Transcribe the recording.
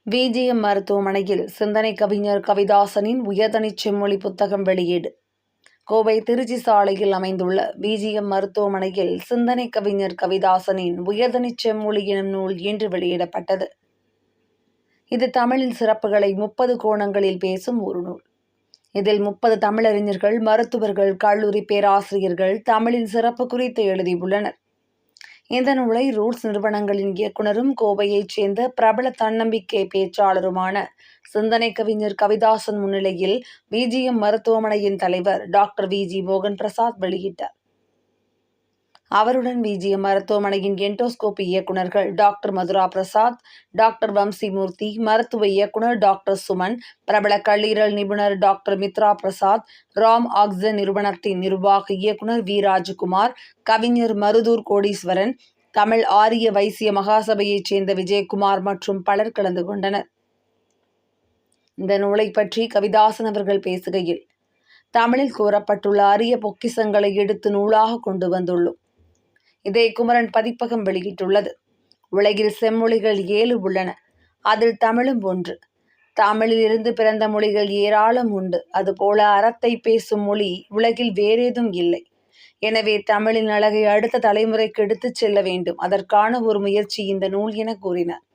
VGM மருத்துவமனையில் சிந்தனை கவிஞர் கவிதாசனின் உயர்தனிச் செம்மொழி புத்தகம் வெளியீடு. கோவை திருச்சி சாலையில் அமைந்துள்ள விஜிஎம் மருத்துவமனையில் சிந்தனை கவிஞர் கவிதாசனின் உயர்தனிச் செம்மொழி எனும் நூல் இன்று வெளியிடப்பட்டது. இது தமிழின் சிறப்புகளை 30 கோணங்களில் பேசும் ஒரு நூல். இதில் 30 தமிழறிஞர்கள், மருத்துவர்கள், கல்லூரி பேராசிரியர்கள் தமிழின் சிறப்பு குறித்து எழுதியுள்ளனர். இந்த நூலை ரூட்ஸ் நிறுவனங்களின் இயக்குனரும் கோவையைச் சேர்ந்த பிரபல தன்னம்பிக்கை பேச்சாளருமான சிந்தனை கவிஞர் கவிதாசன் முன்னிலையில் விஜிஎம் மருத்துவமனையின் தலைவர் டாக்டர் வி.ஜி. மோகன் பிரசாத் வெளியிட்டார். அவருடன் விஜிஎம் மருத்துவமனையின் எண்டோஸ்கோபி இயக்குநர்கள் டாக்டர் மதுரா பிரசாத், டாக்டர் வம்சிமூர்த்தி, மருத்துவ இயக்குனர் டாக்டர் சுமன், பிரபல கல்லீரல் நிபுணர் டாக்டர் மித்ரா பிரசாத், ராம் ஆக்சிஜன் நிறுவனத்தின் நிர்வாக இயக்குனர் வி. ராஜகுமார், கவிஞர் மருதூர் கோடீஸ்வரன், தமிழ் ஆரிய வைசிய மகாசபையைச் சேர்ந்த விஜயகுமார் மற்றும் பலர் கலந்து கொண்டனர். இந்த நூலை பற்றி கவிதாசன் அவர்கள் பேசுகையில், தமிழில் கூறப்பட்டுள்ள அரிய பொக்கிஷங்களை எடுத்து நூலாக கொண்டு வந்துள்ளோம். இதை குமரன் பதிப்பகம் வெளியிட்டுள்ளது. உலகில் செம்மொழிகள் 7 உள்ளன. அதில் தமிழும் ஒன்று. தமிழில் இருந்து பிறந்த மொழிகள் ஏராளம் உண்டு. அதுபோல அறத்தை பேசும் மொழி உலகில் வேறேதும் இல்லை. எனவே தமிழின் அழகை அடுத்த தலைமுறைக்கு எடுத்துச் செல்ல வேண்டும். அதற்கான ஒரு முயற்சி இந்த நூல் என கூறினார்.